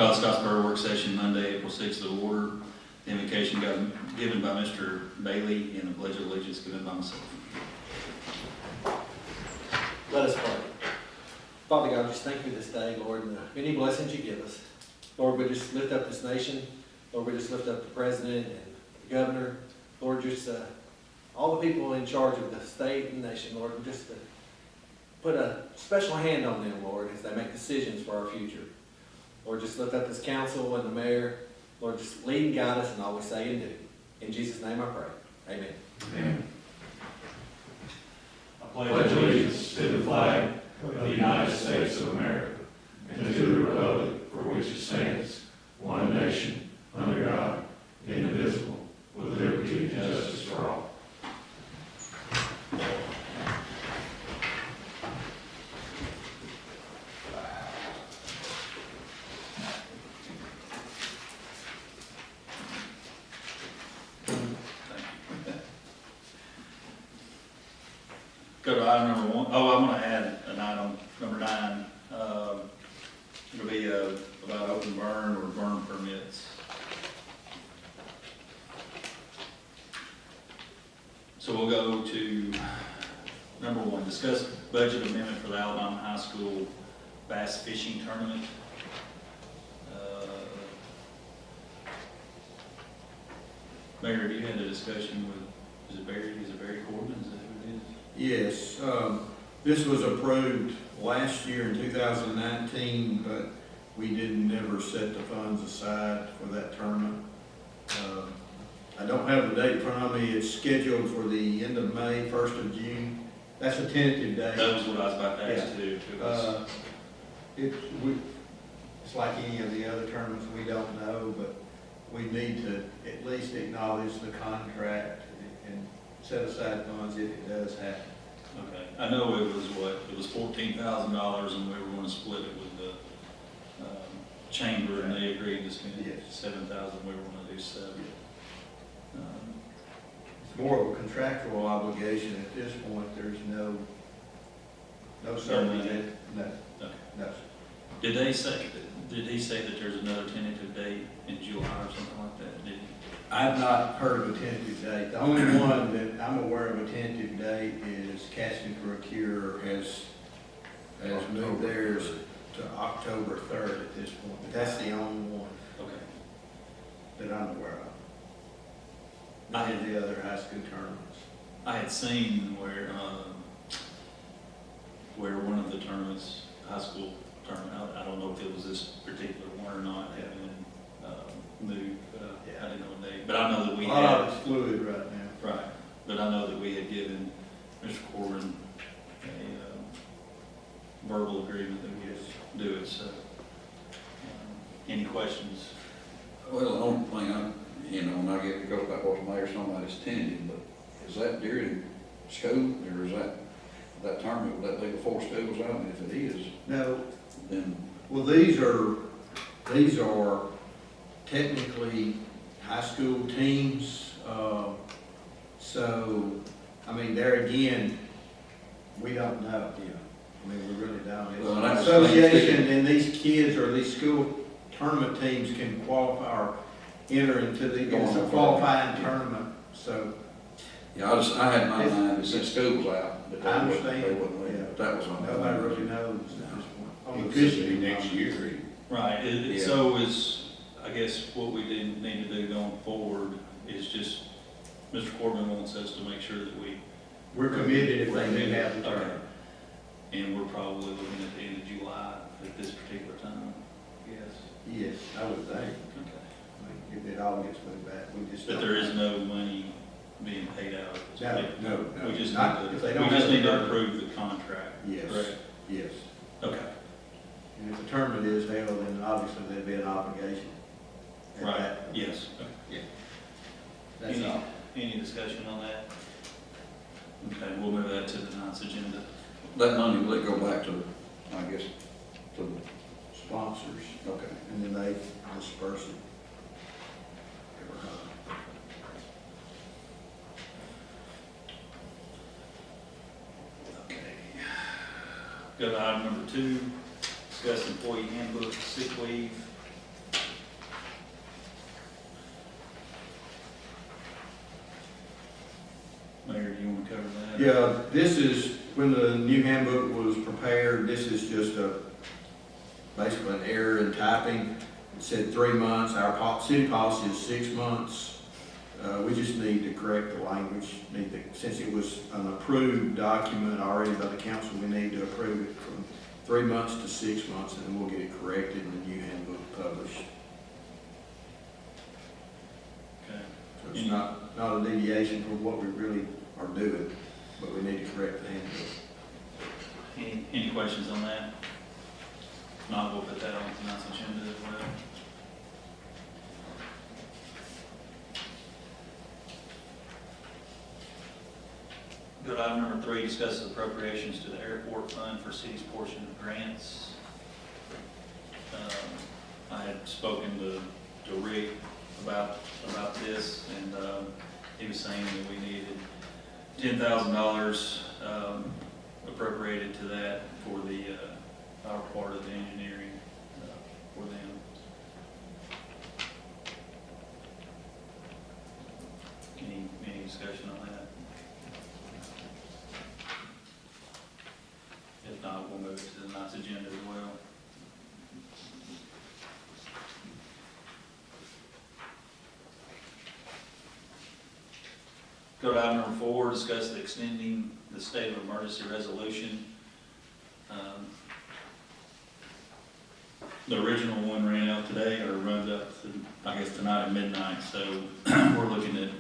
Call the Scottsboro work session Monday, April 6th to order. The invocation given by Mr. Bailey and the pledge of allegiance given by myself. Let us pray. Father God, just thank you this day, Lord, and the many blessings you give us. Lord, we just lift up this nation. Lord, we just lift up the president and the governor. Lord, just all the people in charge of the state and nation, Lord, and just put a special hand on them, Lord, as they make decisions for our future. Lord, just lift up this council and the mayor. Lord, just lead and guide us in all we say and do. In Jesus' name I pray. Amen. Amen. I pledge allegiance to the flag of the United States of America and to the republic for which it stands, one nation, under God, indivisible, with liberty and justice for all. Go to item number 1. Oh, I'm going to add an item, number 9. It'll be about open burn or burn permits. So we'll go to number 1, discuss budget amendment for the Alabama High School bass fishing tournament. Mayor, you had a discussion with, is it Barry Corbin? Is that who it is? Yes, this was approved last year in 2019, but we never set the funds aside for that tournament. I don't have the date in front of me. It's scheduled for the end of May, 1st of June. That's a tentative date. That was what I was about to ask too. It's like any of the other tournaments, we don't know, but we need to at least acknowledge the contract and set aside funds if it does happen. Okay, I know it was it was $14,000 and we were going to split it with the chamber and they agreed to spend Yes. $7,000, we were going to do 7. It's more of a contractual obligation at this point. There's no certainty that, no, Okay. no. Did he say that there's another tentative date in July or something like that? Did he? I've not heard of a tentative date. The only one that I'm aware of a tentative date is Casting for a Cure has moved theirs to October 3rd at this point. But that's the only one Okay. that I'm aware of. None of the other high school tournaments. I had seen where one of the tournaments, high school tournament, I don't know if it was this particular one or not, had been moved. I didn't know the date, but I know that we A lot had. of it's fluid right now. Right, but I know that we had given Mr. Corbin a verbal agreement that we would do it, so. Any questions? Well, the only thing and I get it goes back what the mayor's talking about is tentative, but is that during school, or is that tournament, would that be before school's out? And if it is, No, then, well, these are technically high school teams. So, I mean, there again, we don't know. I mean, we really don't. It's Well, an that's- association, and these kids or these school tournament teams can qualify or enter into it's a qualifying tournament. So, yeah, I had my mind that since school was out, that I they wouldn't understand. leave, Yeah. but that was on. nobody really knows at this point. It could be next year. Right, Yeah. so I guess what we didn't need to do going forward is just, Mr. Corbin wants us to make sure that We're committed if they do have the Okay. tournament. And we're probably looking at the end of July at this particular time, yes. Yes, I would think. Okay. I mean, if it all gets moved back, we just. But there is no money being paid out at this point. No. We just Not need if they to, don't we just have need the to tournament. approve the contract. Yes, Correct? yes. Okay, And if the tournament is held, then obviously there'd be an obligation. at right, that point. yes. Okay. Yeah. That's all. Any discussion on that? Okay, we'll move that to the 9th agenda. That money, will it go back to, I guess, to the, Sponsors, okay. and then they disperse it. Okay. Go to item number 2, discuss employee handbook, sick leave. Yeah, this is, when the new handbook was prepared, this is just basically an error in typing. It said 3 months, our city policy is 6 months. We just need to correct the language, since it was an approved document already by the council, we need to approve it from 3 months to 6 months, and then we'll get it corrected and the new handbook published. Okay. So it's not a deviation from what we really are doing, but we need to correct the handbook. Any questions on that? If not, we'll put that on tonight's agenda as well. Go to item number 3, discuss appropriations to the airport fund for city's portion of grants. I had spoken to Rick about this, and he was saying that we needed $10,000 appropriated to that for our part of the engineering for them. Any discussion on that? If not, we'll move to the night's agenda as well. Go to item number 4, discuss the extending the state of emergency resolution. The original one ran out today, or runs up to, I guess, tonight at midnight, so we're looking at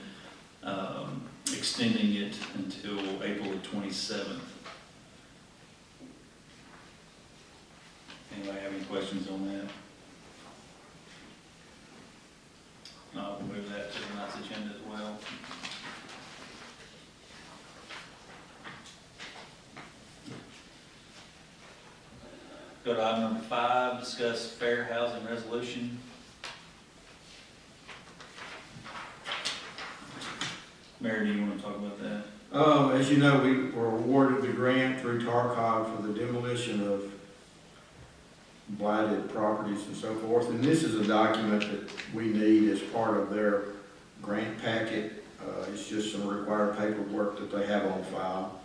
extending it until April the 27th. Anybody have any questions on that? No, we'll move that to tonight's agenda as well. Go to item number 5, discuss fair housing resolution. Mayor, do you want to talk about that? As you know, we were awarded the grant through TARCOG for the demolition of blighted properties and so forth. And this is a document that we need as part of their grant packet. It's just some required paperwork that they have on file.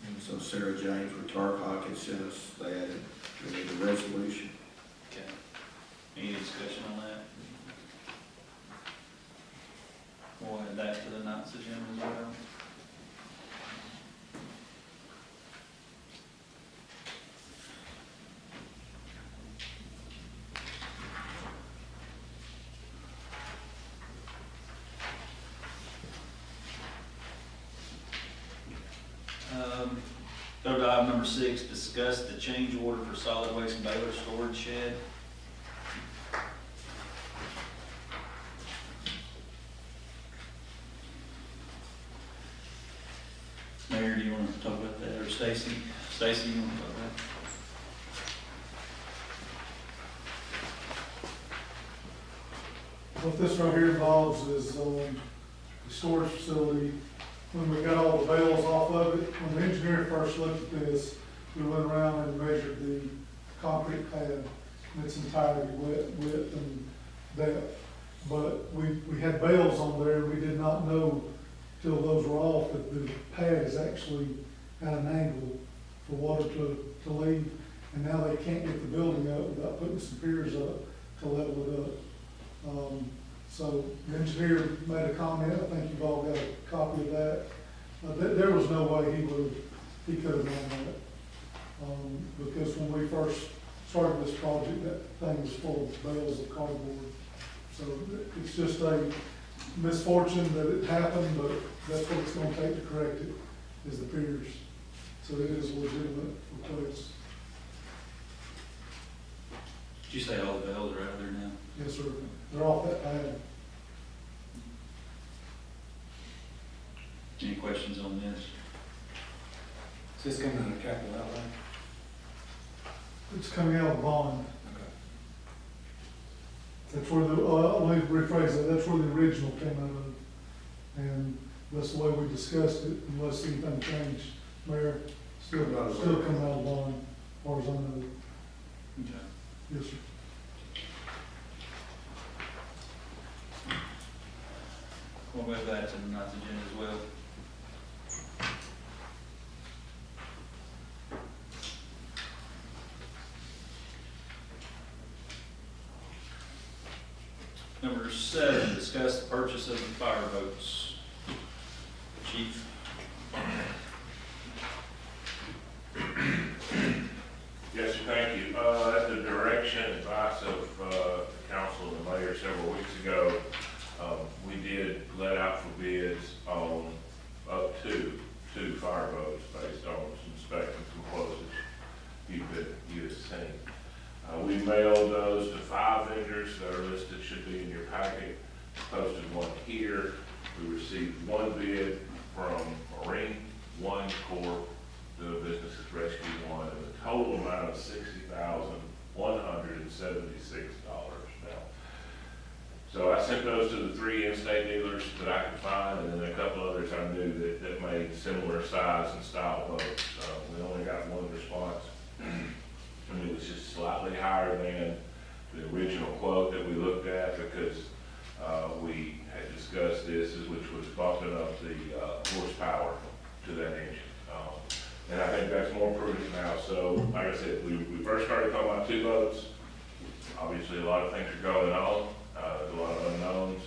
And so Sarah James with TARCOG had sent us that. We need a resolution. Okay. Any discussion on that? We'll add that to the night's agenda as well. Go to item number 6, discuss the change order for solid waste baler storage shed. Mayor, do you want to talk about that, or Stacy? Stacy, you want to talk about that? What this right here involves is the storage facility. When we got all the bales off of it, when the engineer first looked at this, we went around and measured the concrete pad in its entirety, width and depth. But we had bales on there, and we did not know till those were off that the pad is actually at an angle for water to leave. And now they can't get the building up without putting some piers up to level it up. So the engineer made a comment, I think you've all got a copy of that. There was no way he could have done that. Because when we first started this project, that thing was full of bales of cardboard. So it's just a misfortune that it happened, but that's what it's gonna take to correct it, is the piers. So it is a legitimate request. Did you say all the bells are out there now? Yes, sir. They're off that pad. Any questions on this? Is this coming out of capital outlay? It's coming out of the bond. Okay. That's where let me rephrase that, that's where the original came out of. And that's the way we discussed it, unless anything changed. Mayor, still coming out of the bond, as far as I know. Okay. Yes, sir. We'll move that to the night's agenda as well. Number 7, discuss the purchase of the fire boats. Chief? Yes, sir, thank you. At the direction and advice of the council and the mayor several weeks ago, we did let out for bids on up to 2 fire boats based on some specs and some quotes that you had seen. We mailed those to 5 vendors that are listed, should be in your packet. Posted one here. We received 1 bid from Marine One Corp, doing business as Rescue One, and the total amount of $60,176 now. So I sent those to the 3 in-state dealers that I could find, and then a couple others I knew that made similar size and style boats. We only got 1 response, and it was just slightly higher than the original quote that we looked at, because we had discussed this, which was bumping up the horsepower to that engine. And I think that's more prudent now. So, like I said, we first started talking about 2 boats. Obviously, a lot of things are going on. There's a lot of unknowns,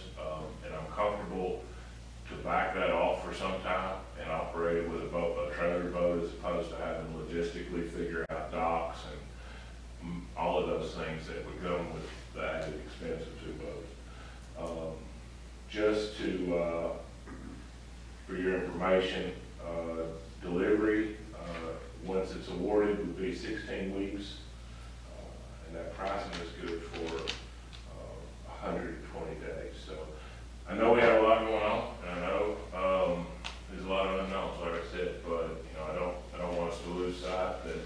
and I'm comfortable to back that off for some time and operate it with a trailer boat, as opposed to having to logistically figure out docks and all of those things that would come with the added expense of 2 boats. Just to, for your information, delivery, once it's awarded, would be 16 weeks, and that pricing is good for 120 days. So I know we have a lot going on, and I know there's a lot of unknowns, like I said, but I don't want us to lose sight that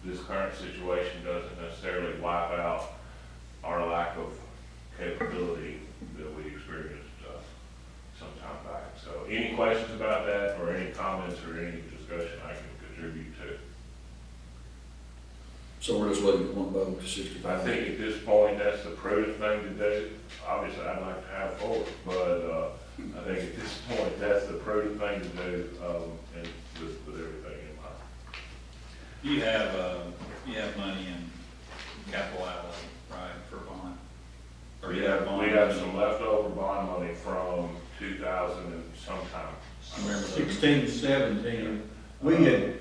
this current situation doesn't necessarily wipe out our lack of capability that we experienced some time back. So any questions about that, or any comments, or any discussion I can contribute to? So we're just looking at 1 boat to I 65. think at this point, that's the prudent thing to do. Obviously, I'd like to have 4, but I think at this point, that's the prudent thing to do, and with everything in mind. You have money in capital outlay, right, for bond? Or you have bond? We have some leftover bond money from 2000 and sometime. I remember those. 16, 17, we had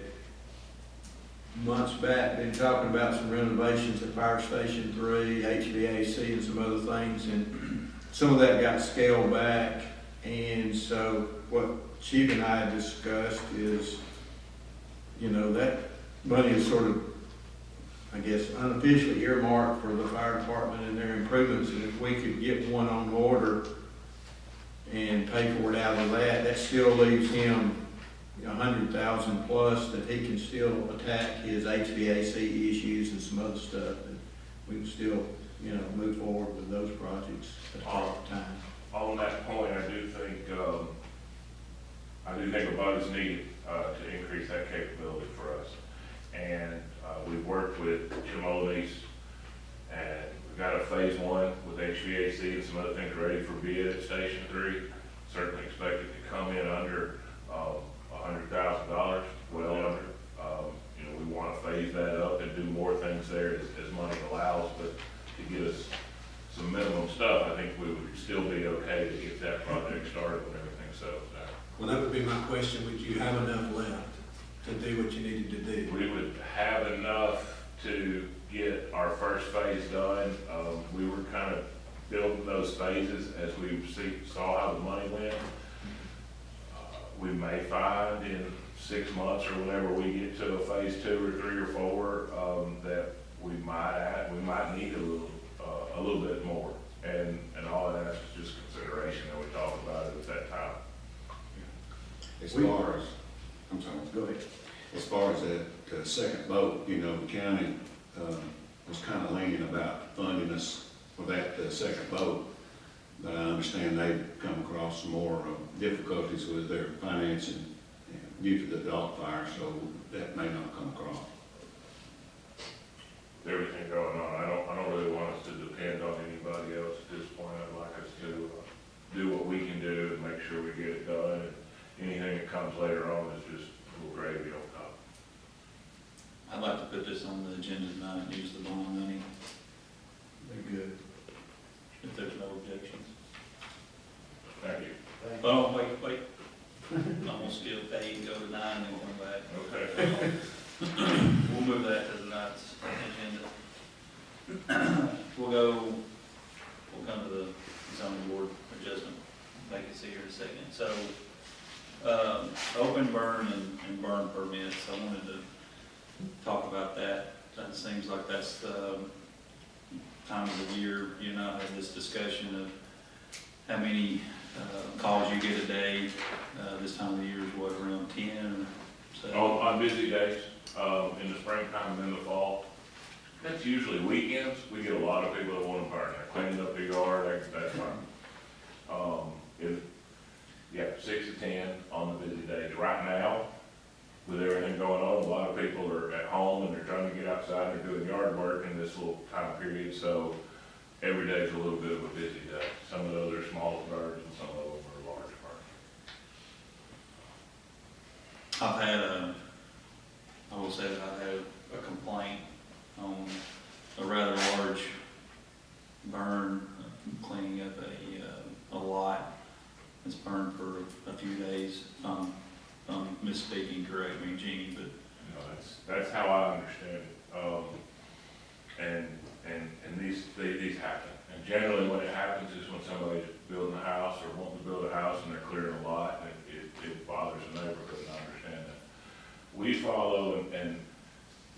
months back been talking about some renovations at Fire Station 3, HVAC and some other things, and some of that got scaled back. And so what Chief and I had discussed is, that money is sort of, I guess, unofficially earmarked for the fire department and their improvements, and if we could get one on order and pay for it out of that, that still leaves him 100,000 plus that he can still attack his HVAC issues and some other stuff, and we can still, move forward with those projects at the proper time. On that point, I do think a boat is needed to increase that capability for us. And we've worked with Jim Olney's, and we've got a phase 1 with HVAC and some other things ready for bid at Station 3. Certainly expect it to come in under $100,000, well under. We want to phase that up and do more things there as money allows, but to get us some minimum stuff, I think we would still be okay to get that project started when everything settles down. Well, that would be my question. Would you have enough left to do what you needed to do? We would have enough to get our first phase done. We were kind of building those phases as we saw how the money went. We may find in 6 months or whenever we get to a phase 2 or 3 or 4, that we might need a little bit more. And all of that is just consideration that we talked about at that time. As far as, I'm sorry, Go ahead. as far as the second boat, the county was kind of leaning about funding us for that second boat. But I understand they've come across some more difficulties with their financing due to the dog fire, so that may not come across. Everything going on, I don't really want us to depend on anybody else at this point. I'd like us to do what we can do and make sure we get it done. And anything that comes later on is just a little gravy on top. I'd like to put this on the agenda tonight and use the bond money. Very good. if there's no objections. Thank you. Oh, wait. I'm gonna skip 8 and go to 9 and then come back. Okay. We'll move that to tonight's agenda. We'll come to the zoning board adjustment vacancy here in a second. So, open burn and burn permits, I wanted to talk about that. That seems like that's the time of the year, you and I had this discussion of how many calls you get a day. This time of the year is what, around 10? So, On busy days, in the springtime and in the fall, that's usually weekends. We get a lot of people that want to burn. They're cleaning up their yard, that's fine. Yeah, 6 to 10 on the busy days. Right now, with everything going on, a lot of people are at home and they're trying to get outside and they're doing yard work in this little time period, so every day is a little bit of a busy day. Some of those are small burns and some of them are large burns. I've had I will say that I've had a complaint on a rather large burn, cleaning up a lot that's burned for a few days. I'm misspeaking, correct me, Jeannie, but You know, that's how I understand it. And these happen. And generally when it happens is when somebody's building a house or wanting to build a house and they're clearing a lot and it bothers the neighborhood, and I understand that. We follow, and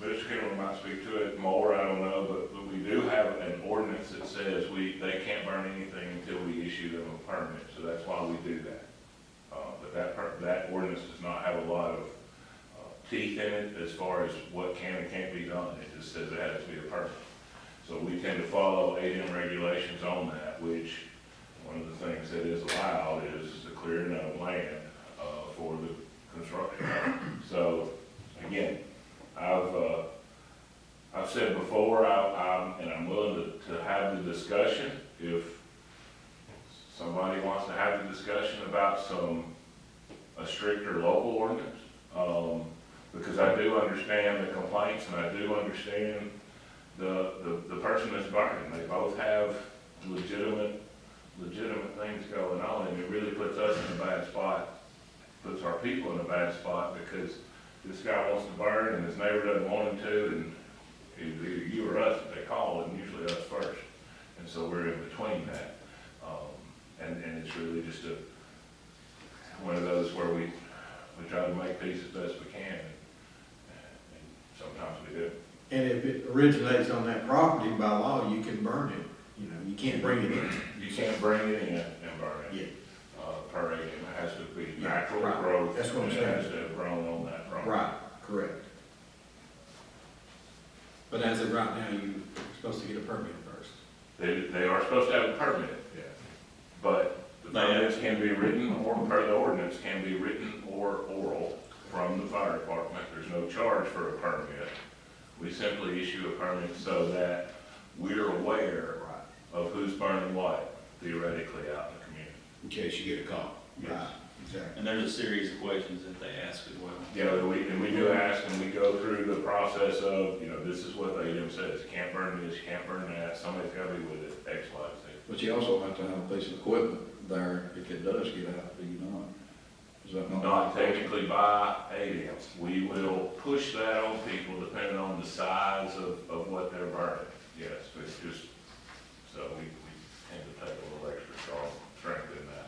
Mr. Kendall might speak to it more, I don't know, but we do have an ordinance that says they can't burn anything until we issue them a permit, so that's why we do that. But that ordinance does not have a lot of teeth in it as far as what can and can't be done. It just says it has to be a permit. So we tend to follow ADM regulations on that, which one of the things that is allowed is the clearing of land for the construction. So again, I've said before, I'm willing to have the discussion if somebody wants to have the discussion about a stricter local ordinance, because I do understand the complaints and I do understand the person that's burning. They both have legitimate things going on, and it really puts us in a bad spot, puts our people in a bad spot, because this guy wants to burn and his neighbor doesn't want him to, and either you or us that they call, and usually us first. And so we're in between that. And it's really just one of those where we try to make peace as best we can, and sometimes we do. And if it originates on that property, by law, you can burn it. You know, you can't bring it in. You can't bring it in and burn it. Yeah. Per acre, it has to be Yeah, natural right. growth. That's what I'm and it has saying. to have grown on that property. Right, correct. But as of right now, you're supposed to get a permit first. They are supposed to have a permit, Yeah. but the permits can be written, or per the ordinance, can be written or oral from the fire department. There's no charge for a permit. We simply issue a permit so that we're aware of who's burning what, theoretically, out in the community. In case you get a call. Yes. Right, exactly. and there's a series of questions that they ask as well. Yeah, we do ask, and we go through the process of, this is what ADM says, you can't burn this, you can't burn that, somebody's gotta be with it, X, Y, Z. But you also have to have a piece of equipment there if it does get out, do you not? Is that not? Not technically by ADM. We will push that on people depending on the size of what they're burning. Yes, it's just, so we tend to take a little extra strength in that.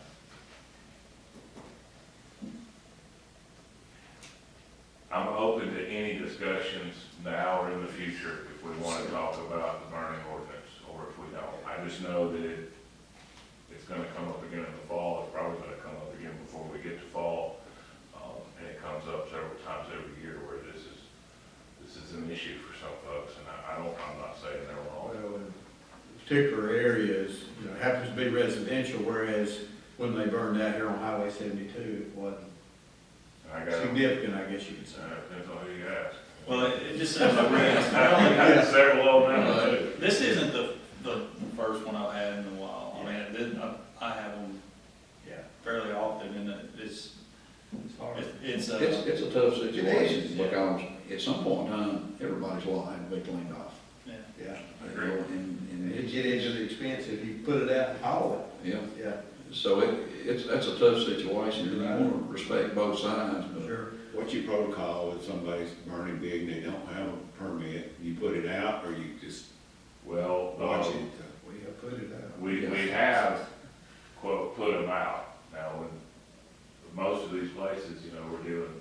I'm open to any discussions now or in the future if we want to talk about the burning ordinance, or if we don't. I just know that it's gonna come up again in the fall. It's probably gonna come up again before we get to fall. And it comes up several times every year where this is an issue for some folks, and I'm not saying they're wrong. Well, in particular areas, it happens to be residential, whereas when they burned out here on Highway 72, it wasn't And I got, significant, I guess you could say. depends on who you ask. Well, it just seems like I got several of them too. this isn't the first one I've had in a while. I mean, I have them Yeah. fairly often, and it's It's a tough situation, because at some point in time, everybody's lot had to be cleaned off. yeah. Yeah. And It get into the expense if you put it out and haul Yeah, it, yeah. so that's a tough situation, and you wanna respect both sides, but. Sure. What's your protocol if somebody's burning big and they don't have a permit? You put it out or you just Well, watch it? We have put it out. we have, quote, put them out. Now, when, most of these places, you know, we're doing,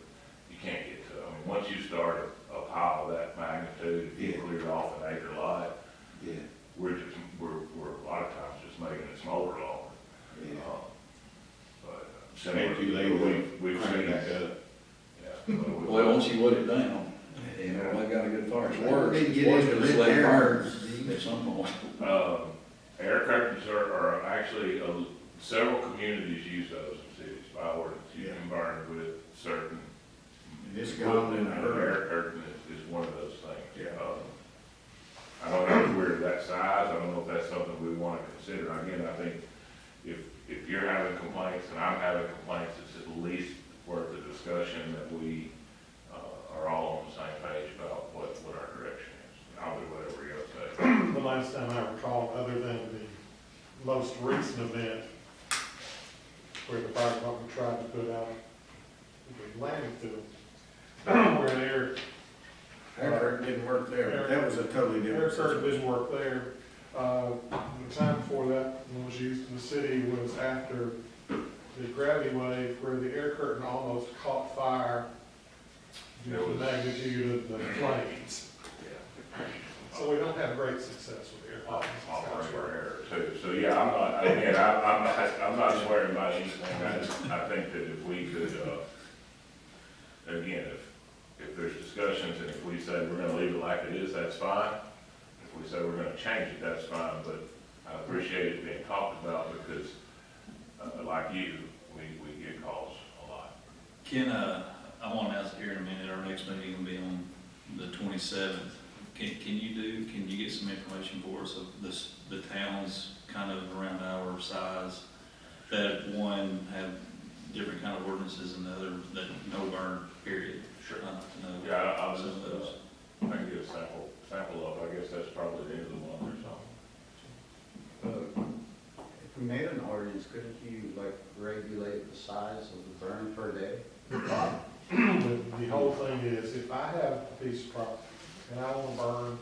you can't get to, I mean, once you start a pile of that magnitude, if you Yeah. clear off an acre lot, Yeah, we're a lot of times just making it smaller longer. yeah. But similar, Maybe later, we've crank seen, it back up. yeah. Well, once you let it down, you know, they got a good fire. It's worse, They it's get worse into than it's lit let air. burn at some point. Air curtains are actually, several communities use those in cities by ordinance. You Yeah. can burn with certain. It's gone in a An hurry. air curtain is one of those things. Yeah. I don't know if we're that size, I don't know if that's something we want to consider. Again, I think if you're having complaints and I'm having complaints, it's at least worth the discussion that we are all on the same page about what our direction is. I'll do whatever you say. The last time I recall, other than the most recent event where the fire department tried to put out the landing field, where an air Air didn't work there, but that was a totally different curtain system. didn't work there. The time before that one was used in the city was after the gravity wave where the air curtain almost caught fire due to the magnitude of the flames. So we don't have great success with air curtains. in Operator Scottsboro. error too. So, yeah, I'm not swearing by anything. I think that if we could, again, if there's discussions and if we say we're gonna leave it like it is, that's fine. If we say we're gonna change it, that's fine, but I appreciate it being talked about because, like you, we get calls a lot. Can, I want to ask here in a minute, our next meeting will be on the 27th. Can you get some information for us of this, the towns kind of around our size that one have different kind of ordinances and the other that no burn, period? Sure. I'd like to know. Yeah, I'll some just, of those. I can get a sample of, I guess that's probably the end of the month or something. If we made an ordinance, couldn't you like regulate the size of the burn per day? The whole thing is, if I have a piece of property and I want to burn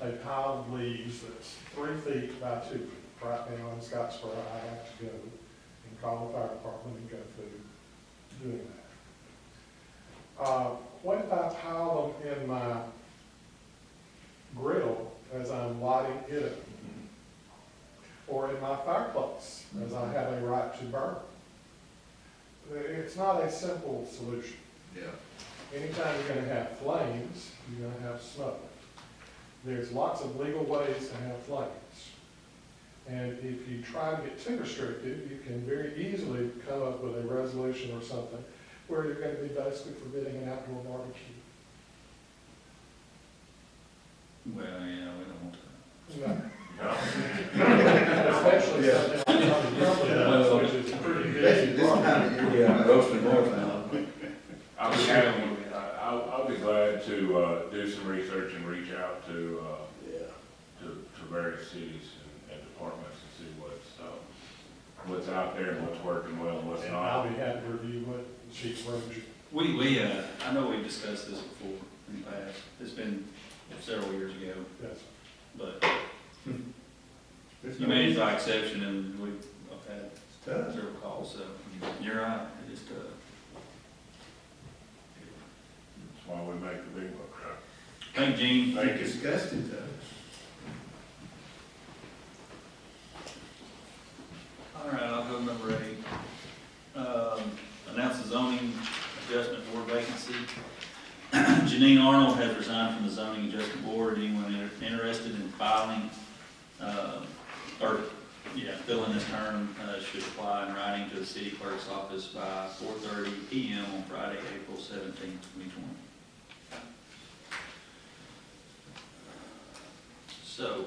a pile of leaves that's 3 feet by 2 feet, right now in Scottsboro, I have to go and call the fire department and go through doing that. What if I pile them in my grill as I'm lighting it up? Or in my fireplace, as I have a right to burn? It's not a simple solution. Yeah. Anytime you're gonna have flames, you're gonna have smoke. There's lots of legal ways to have flames. And if you try to get too restrictive, you can very easily come up with a resolution or something where you're gonna be basically forbidding an outdoor barbecue. Well, yeah, we don't want to. No. No? Especially something like Tommy which is pretty big. This time of year. Yeah, roasting north now. I'll be glad to do some research and reach out to various cities and departments and see what's out there and what's working well and what's And not. I'll be happy to review what the chief wrote you. I know we've discussed this before in the past. It's been several years ago, Yes. but you made it by exception and we've had Tough. several calls, so you're right, it is tough. That's why we make the big bucks, right? Thank you, Gene. Thank you. Discussed it though. All right, I'll go to number 8. Announce the zoning adjustment board vacancy. Janine Arnold has resigned from the zoning adjustment board. Anyone interested in filing, filling this term, should apply in writing to the city clerk's office by 4:30 PM on Friday, April 17th, 2020. So,